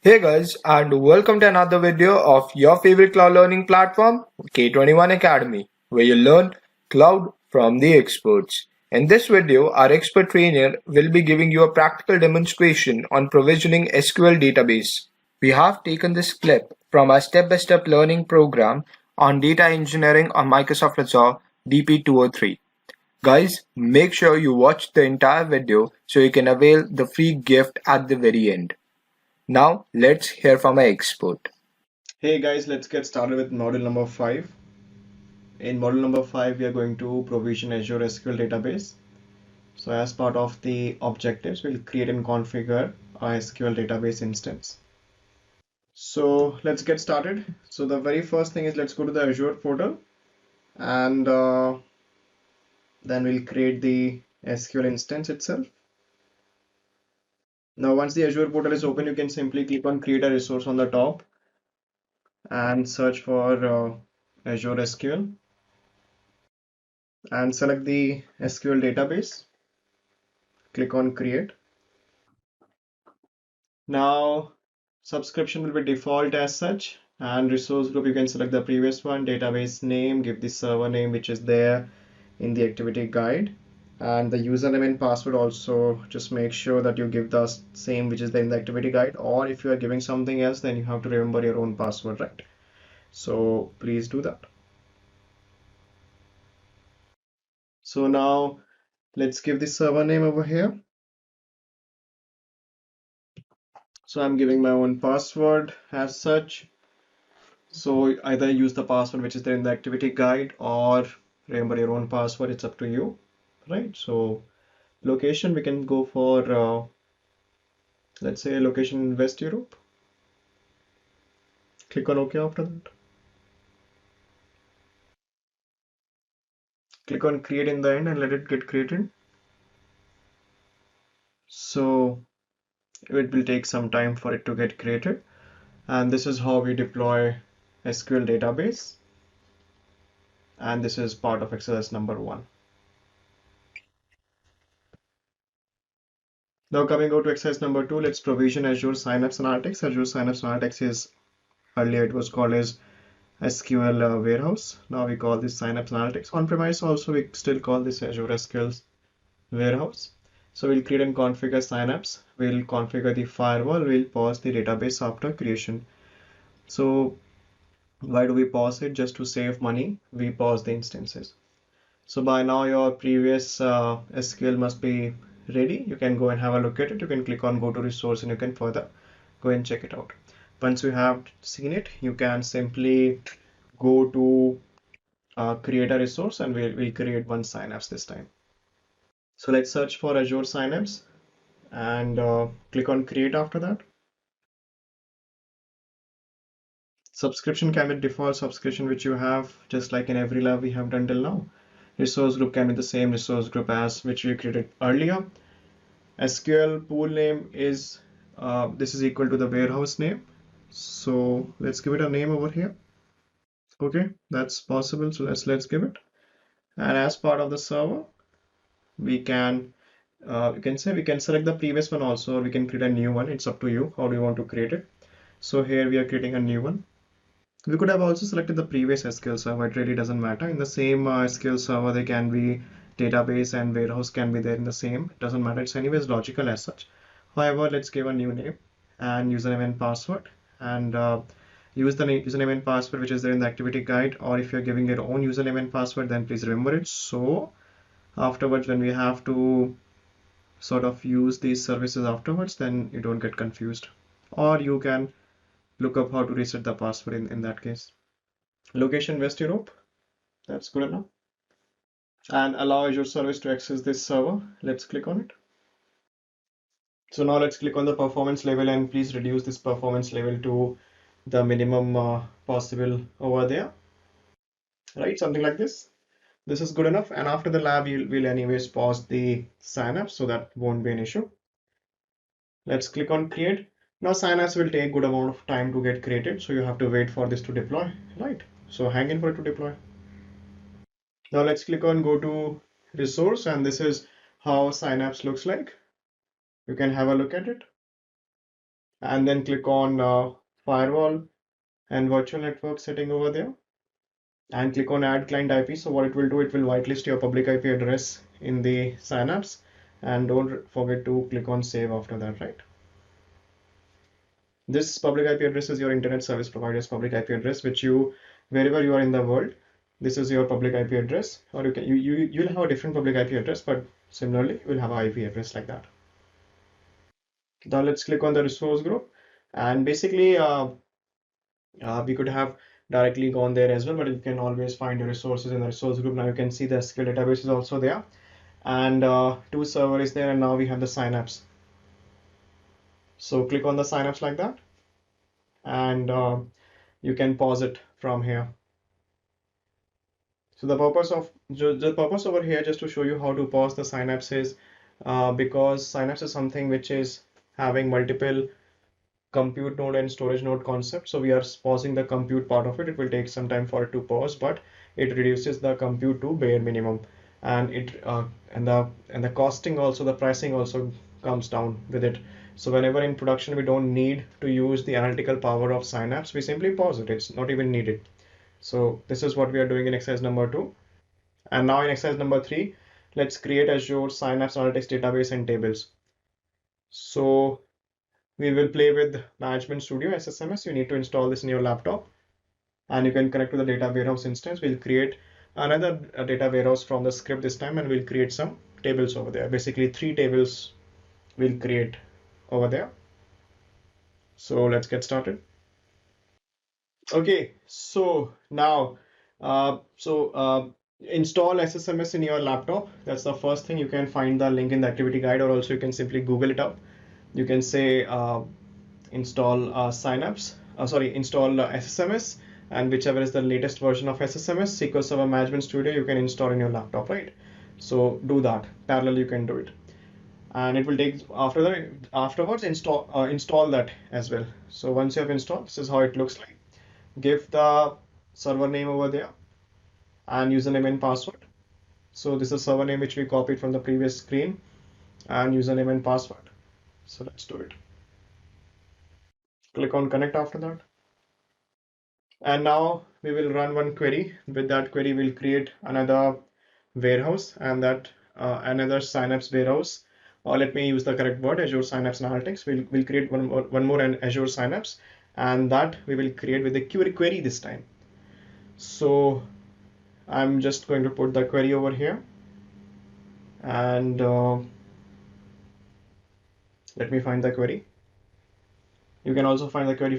Hey guys, and welcome to another video of your favorite cloud learning platform, K21Academy, where you learn cloud from the experts. In this video, our expert trainer will be giving you a practical demonstration on provisioning SQL database. We have taken this clip from our step-by-step learning program on data engineering on Microsoft Azure DP203. Guys, make sure you watch the entire video so you can avail the free gift at the very end. Now let's hear from our expert. Hey guys, let's get started with module number 5. In module number 5, we are going to provision Azure SQL database. So as part of the objectives, we'll create and configure a SQL database instance. So let's get started. So the very first thing is let's go to the Azure portal and then we'll create the SQL instance itself. Now once the Azure portal is open, you can simply click on create a resource on the top and search for Azure SQL. And select the SQL database. Click on create. Now subscription will be default as such, and resource group you can select the previous one, database name, give the server name which is there in the activity guide, and the username and password also just make sure that you give the same which is there in the activity guide, or if you are giving something else then you have to remember your own password, right? So please do that. So now let's give the server name over here. So I'm giving my own password as such. So either use the password which is there in the activity guide or remember your own password. It's up to you, right? So location, we can go for, let's say location in West Europe. Click on OK after that. Click on create in the end and let it get created. So it will take some time for it to get created. And this is how we deploy SQL database. And this is part of exercise number 1. Now coming over to exercise number 2, let's provision Azure Synapse Analytics. Azure Synapse Analytics is, earlier it was called as SQL warehouse. Now we call this Synapse Analytics. On-premise also we still call this Azure SQL warehouse. So we'll create and configure Synapse. We'll configure the firewall. We'll pause the database after creation. So why do we pause it? Just to save money, we pause the instances. So by now your previous SQL must be ready. You can go and have a look at it. You can click on go to resource and you can further go and check it out. Once you have seen it, you can simply go to create a resource and we'll create one Synapse this time. So let's search for Azure Synapse and click on create after that. Subscription can be default subscription which you have, just like in every lab we have done till now. Resource group can be the same resource group as which we created earlier. SQL pool name is this is equal to the warehouse name. So let's give it a name over here. Okay, that's possible. So let's give it. And as part of the server, we can you can say we can select the previous one also, or we can create a new one. It's up to you how do you want to create it. So here we are creating a new one. We could have also selected the previous SQL server. It really doesn't matter. In the same SQL server, there can be database and warehouse can be there in the same. It doesn't matter. It's anyways logical as such. However, let's give a new name and username and password, and use the username and password which is there in the activity guide, or if you're giving your own username and password, then please remember it. So afterwards, when we have to sort of use these services afterwards, then you don't get confused, or you can look up how to reset the password in that case. Location West Europe, that's good enough. And allow Azure service to access this server. Let's click on it. So now let's click on the performance level and please reduce this performance level to the minimum possible over there, right? Something like this. This is good enough. And after the lab, we'll anyways pause the Synapse, so that won't be an issue. Let's click on create. Now Synapse will take good amount of time to get created, so you have to wait for this to deploy, right? So hang in for it to deploy. Now let's click on go to resource, and this is how Synapse looks like. You can have a look at it. and then click on firewall and virtual network setting over there, and click on add client IP. So what it will do, it will whitelist your public IP address in the Synapse, and don't forget to click on save after that, right? This public IP address is your internet service provider's public IP address, which you, wherever you are in the world, this is your public IP address, or you'll have a different public IP address, but similarly, you'll have an IP address like that. Now let's click on the resource group, and basically we could have directly gone there as well, but you can always find your resources in the resource group. Now you can see the SQL database is also there, and to server is there, and now we have the Synapse. So click on the Synapse like that, and you can pause it from here. So the purpose over here, just to show you how to pause the Synapse, is because Synapse is something which is having multiple compute node and storage node concept. So we are pausing the compute part of it. It will take some time for it to pause, but it reduces the compute to bare minimum, and the costing also, the pricing also comes down with it. So whenever in production we don't need to use the analytical power of Synapse, we simply pause it. It's not even needed. So this is what we are doing in exercise number 2. And now in exercise number 3, let's create Azure Synapse Analytics database and tables. So we will play with Management Studio SSMS. You need to install this in your laptop, and you can connect to the data warehouse instance. We'll create another data warehouse from the script this time, and we'll create some tables over there. Basically 3 tables we'll create over there. So let's get started. Okay, so now install SSMS in your laptop. That's the first thing. You can find the link in the activity guide, or also you can simply Google it up. You can say install install SSMS, and whichever is the latest version of SSMS, SQL Server Management Studio, you can install in your laptop, right? So do that. Parallel, you can do it, and it will take afterwards install that as well. So once you have installed, this is how it looks like. Give the server name over there and username and password. So this is server name which we copied from the previous screen, and username and password. So let's do it. Click on connect after that. And now we will run one query. With that query, we'll create another warehouse, and that another Synapse warehouse. Or let me use the correct word, Azure Synapse Analytics. We'll create one more an Azure Synapse, and that we will create with the query this time. So I'm just going to put the query over here, and let me find the query. You can also find the query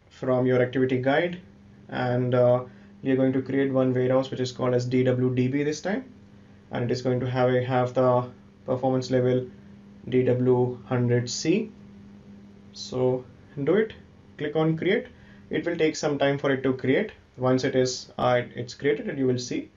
from your activity guide, and we are going to create one warehouse which is called as DWDB this time, and it is going to have the performance level DW100C. So do it. Click on create. It will take some time for it to create. Once it's created, and you will see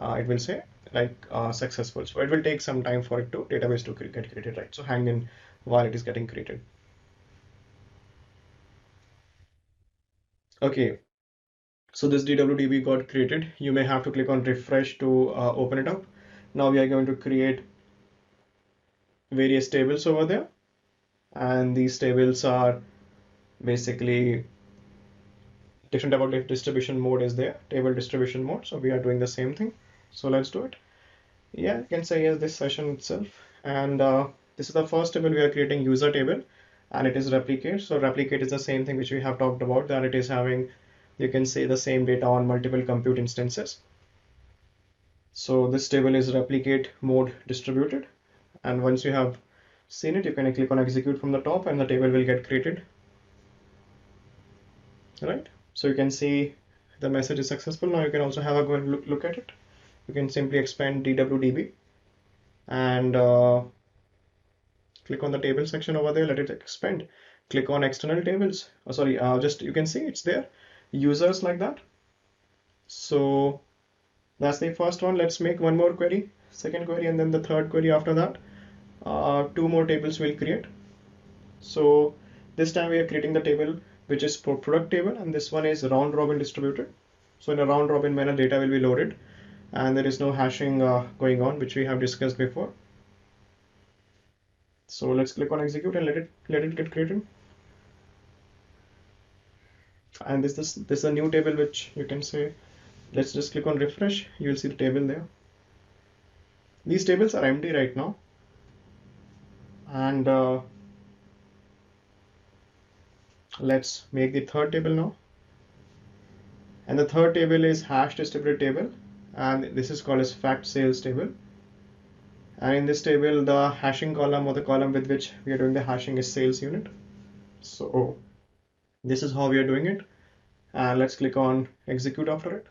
it will say like successful. So it will take some time for database to get created, right? So hang in while it is getting created. Okay, so this DWDB got created. You may have to click on refresh to open it up. Now we are going to create various tables over there, and these tables are basically different type of distribution mode is there, table distribution mode. So we are doing the same thing. So let's do it. Yeah, you can say yes, this session itself. And this is the first table we are creating, user table, and it is replicate. So replicate is the same thing which we have talked about, that it is having, you can say, the same data on multiple compute instances. So this table is replicate mode distributed. And once you have seen it, you can click on execute from the top, and the table will get created. All right. So you can see the message is successful. Now you can also have a go and look at it. You can simply expand DWDB and click on the table section over there, let it expand. Click on external tables. Just you can see it's there, users like that. So that's the first one. Let's make one more query, second query, and then the third query after that. 2 more tables we'll create. So this time we are creating the table which is for product table, and this one is round robin distributed. So in a round robin manner, data will be loaded, and there is no hashing going on, which we have discussed before. So let's click on execute and let it get created. And this is a new table which you can say, let's just click on refresh. You will see the table there. These tables are empty right now, and let's make the third table now. And the third table is hash distributed table, and this is called as fact sales table. And in this table, the hashing column, or the column with which we are doing the hashing, is sales unit. So this is how we are doing it, and let's click on execute after it.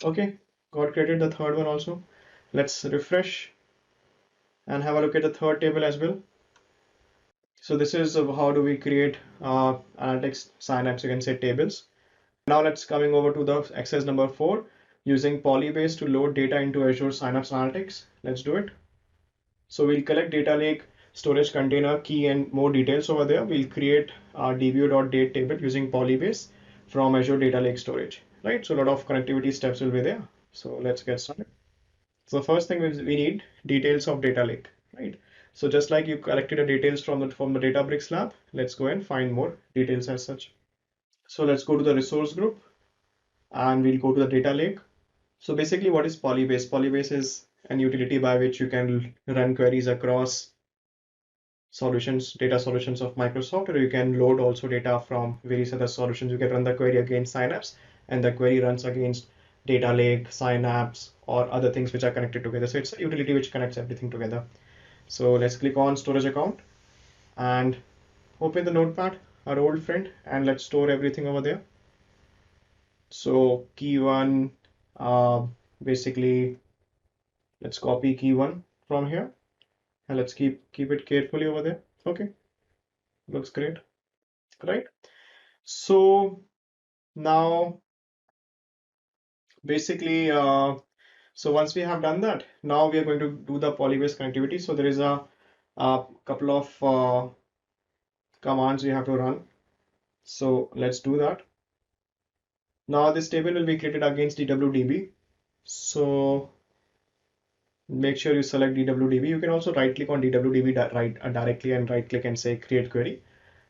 Okay, got created the third one also. Let's refresh and have a look at the third table as well. So this is how do we create analytics synapse, you can say, tables. Now let's coming over to the exercise number 4, using PolyBase to load data into Azure Synapse Analytics. Let's do it. So we'll collect data lake, storage container, key, and more details over there. We'll create our dbo.date table using PolyBase from Azure Data Lake storage, right? So a lot of connectivity steps will be there. So let's get started. So the first thing is we need details of data lake, right? So just like you collected the details from the Databricks lab, let's go and find more details as such. So let's go to the resource group and we'll go to the data lake. So basically, what is PolyBase? PolyBase is an utility by which you can run queries across solutions, data solutions of Microsoft, or you can load also data from various other solutions. You can run the query against Synapse, and the query runs against data lake, Synapse, or other things which are connected together. So it's a utility which connects everything together. So let's click on storage account and open the notepad, our old friend, and let's store everything over there. So key one, basically, let's copy key one from here, and let's keep it carefully over there. Okay, looks great, right? So now basically, so once we have done that, now we are going to do the PolyBase connectivity. So there is a couple of commands we have to run. So let's do that. Now this table will be created against DWDB. So make sure you select DWDB. You can also right click on DWDB directly and right click and say create query,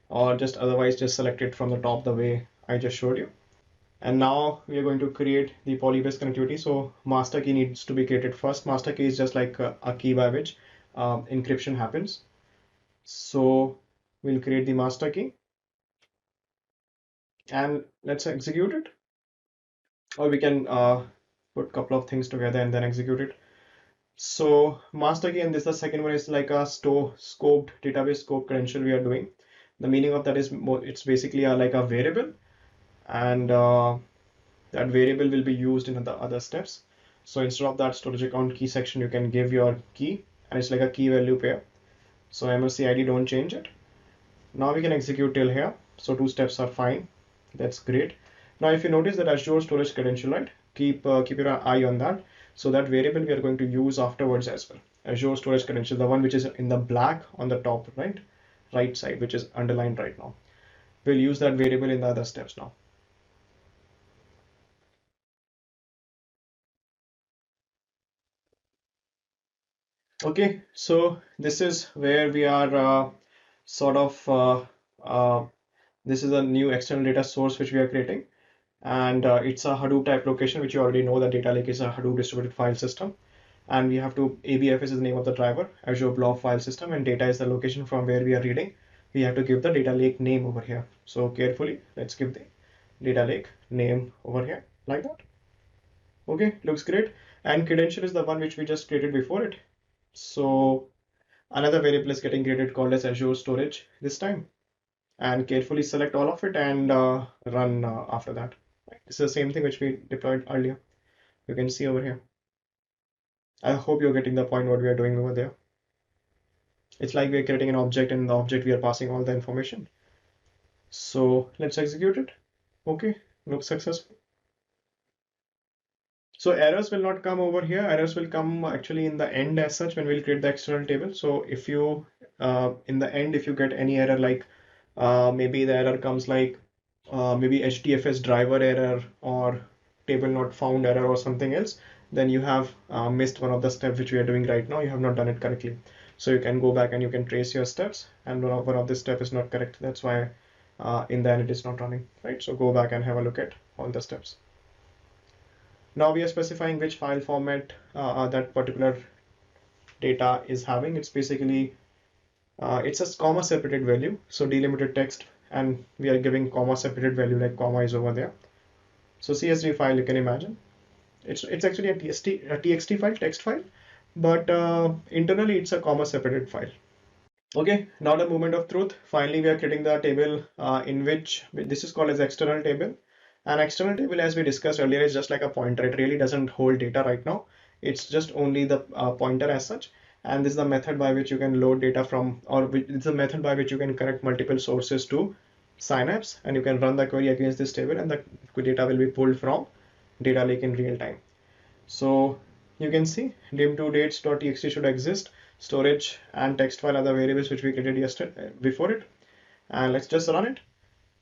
or just otherwise just select it from the top the way I just showed you. And now we are going to create the PolyBase connectivity. So master key needs to be created first. Master key is just like a key by which encryption happens. So we'll create the master key and let's execute it. Or we can put a couple of things together and then execute it. So master key, and this the second one, is like a scoped database scope credential we are doing. The meaning of that is it's basically like a variable, and that variable will be used in the other steps. So instead of that storage account key section, you can give your key, and it's like a key value pair. So MSC ID, don't change it. Now we can execute till here. So 2 steps are fine. That's great. Now if you notice that Azure storage credential, right? Keep your eye on that. So that variable we are going to use afterwards as well. Azure storage credential, the one which is in the black on the top right side, which is underlined right now. We'll use that variable in the other steps now. Okay, so this is where we are this is a new external data source which we are creating, and it's a Hadoop type location, which you already know that data lake is a Hadoop distributed file system, and we have to ABFS is the name of the driver, Azure Blob File System, and data is the location from where we are reading. We have to give the data lake name over here. So carefully, let's give the data lake name over here like that. Okay, looks great. And credential is the one which we just created before it. So another variable is getting created called as Azure Storage this time. And carefully select all of it and run after that. It's the same thing which we deployed earlier. You can see over here. I hope you're getting the point what we are doing over there. It's like we're creating an object, and in the object we are passing all the information. So let's execute it. Okay, looks successful. So errors will not come over here. Errors will come actually in the end as such when we'll create the external table. So if you, in the end, if you get any error, like maybe the error comes like maybe HDFS driver error or table not found error or something else, then you have missed one of the steps which we are doing right now. You have not done it correctly. So you can go back and you can trace your steps, and one of the step is not correct. That's why in the end it is not running, right? So go back and have a look at all the steps. Now we are specifying which file format that particular data is having. It's basically it's a comma separated value, so delimited text, and we are giving comma separated value, like comma is over there. So CSV file, you can imagine it's actually a txt file, text file, but internally it's a comma separated file. Okay, now the moment of truth. Finally, we are creating the table in which this is called as external table. An external table, as we discussed earlier, is just like a pointer. It really doesn't hold data right now. It's just only the pointer as such. And this is the method by which you can load data from, or it's the method by which you can connect multiple sources to Synapse, and you can run the query against this table, and the data will be pulled from data lake in real time. So you can see dim2dates.txt should exist. Storage and text file are the variables which we created yesterday before it, and let's just run it.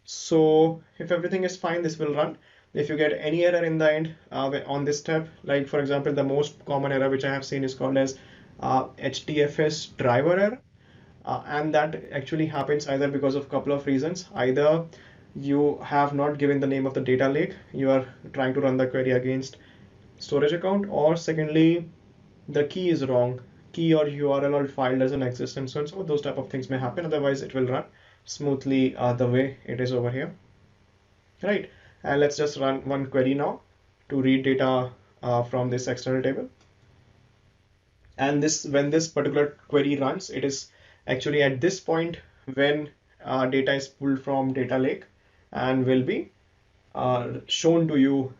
So if everything is fine, this will run. If you get any error in the end on this step, like for example, the most common error which I have seen is called as HDFS driver error, and that actually happens either because of a couple of reasons. Either you have not given the name of the data lake, you are trying to run the query against storage account, or secondly, the key is wrong, key or URL or file doesn't exist, and so on. So those type of things may happen. Otherwise, it will run smoothly the way it is over here, right? And let's just run one query now to read data from this external table. And when this particular query runs, it is actually at this point when data is pulled from data lake and will be shown to you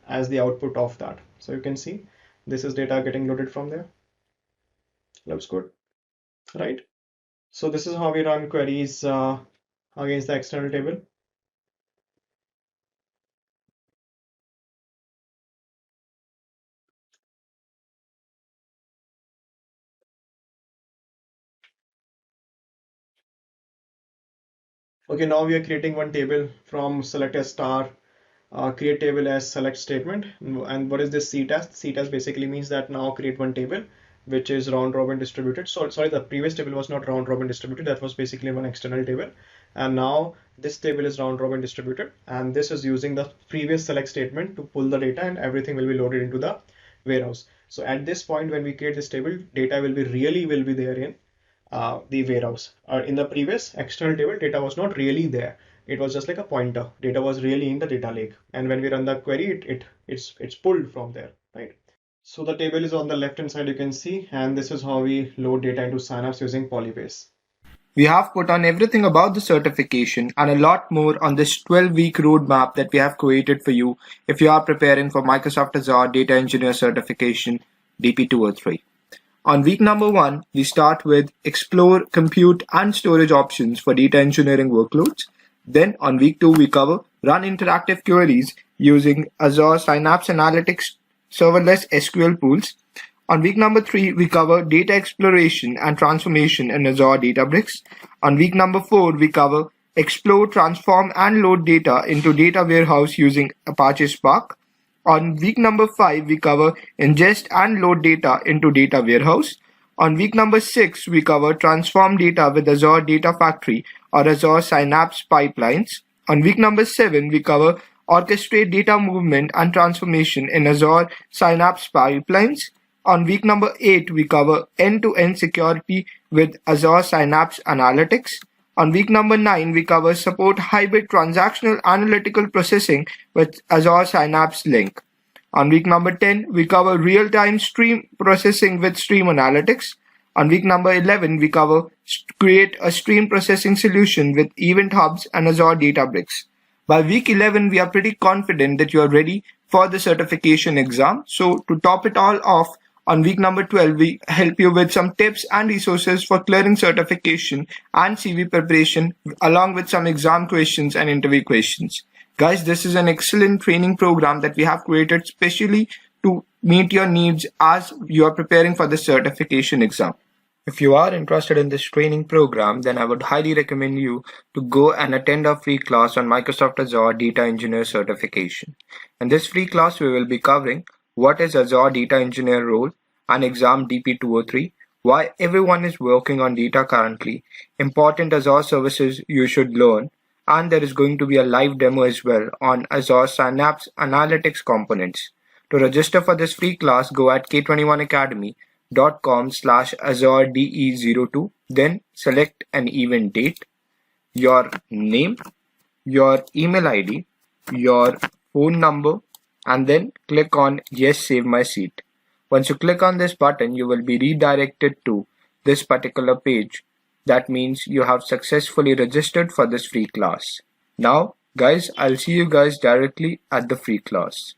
as the output of that. So you can see this is data getting loaded from there. Looks good, right? So this is how we run queries against the external table. Okay, now we are creating one table from select as star, create table as select statement. And what is this CTAS? CTAS basically means that now create one table which is round robin distributed. So sorry, the previous table was not round robin distributed. That was basically one external table. And now this table is round robin distributed. And this is using the previous select statement to pull the data, and everything will be loaded into the warehouse. So at this point, when we create this table, data will be there in the warehouse. In the previous external table, data was not really there. It was just like a pointer. Data was really in the data lake. And when we run the query, it's pulled from there, right? So the table is on the left hand side, you can see, and this is how we load data into Synapse using PolyBase. We have put on everything about the certification and a lot more on this 12-week roadmap that we have created for you if you are preparing for Microsoft Azure Data Engineer Certification DP203. On week number 1, we start with explore compute and storage options for data engineering workloads. Then on week 2, we cover run interactive queries using Azure Synapse Analytics serverless SQL pools. On week number 3, we cover data exploration and transformation in Azure Databricks. On week number 4, we cover explore, transform, and load data into data warehouse using Apache Spark. On week number 5, we cover ingest and load data into data warehouse. On week number 6, we cover transform data with Azure Data Factory or Azure Synapse pipelines. On week number 7, we cover orchestrate data movement and transformation in Azure Synapse pipelines. On week number 8, we cover end-to-end security with Azure Synapse Analytics. On week number 9, we cover support hybrid transactional analytical processing with Azure Synapse Link. On week number 10, we cover real-time stream processing with Stream Analytics. On week number 11, we cover create a stream processing solution with Event Hubs and Azure Databricks. By week 11, we are pretty confident that you are ready for the certification exam. So to top it all off, on week number 12, we help you with some tips and resources for clearing certification and CV preparation, along with some exam questions and interview questions. Guys, this is an excellent training program that we have created specially to meet your needs as you are preparing for the certification exam. If you are interested in this training program, then I would highly recommend you to go and attend our free class on Microsoft Azure Data Engineer Certification. In this free class, we will be covering what is Azure Data Engineer role and exam DP203, why everyone is working on data currently, important Azure services you should learn, and there is going to be a live demo as well on Azure Synapse Analytics components. To register for this free class, go at k21academy.com/azurede02, then select an event date, your name, your email ID, your phone number, and then click on Yes, Save My Seat. Once you click on this button, you will be redirected to this particular page. That means you have successfully registered for this free class. Now, guys, I'll see you guys directly at the free class.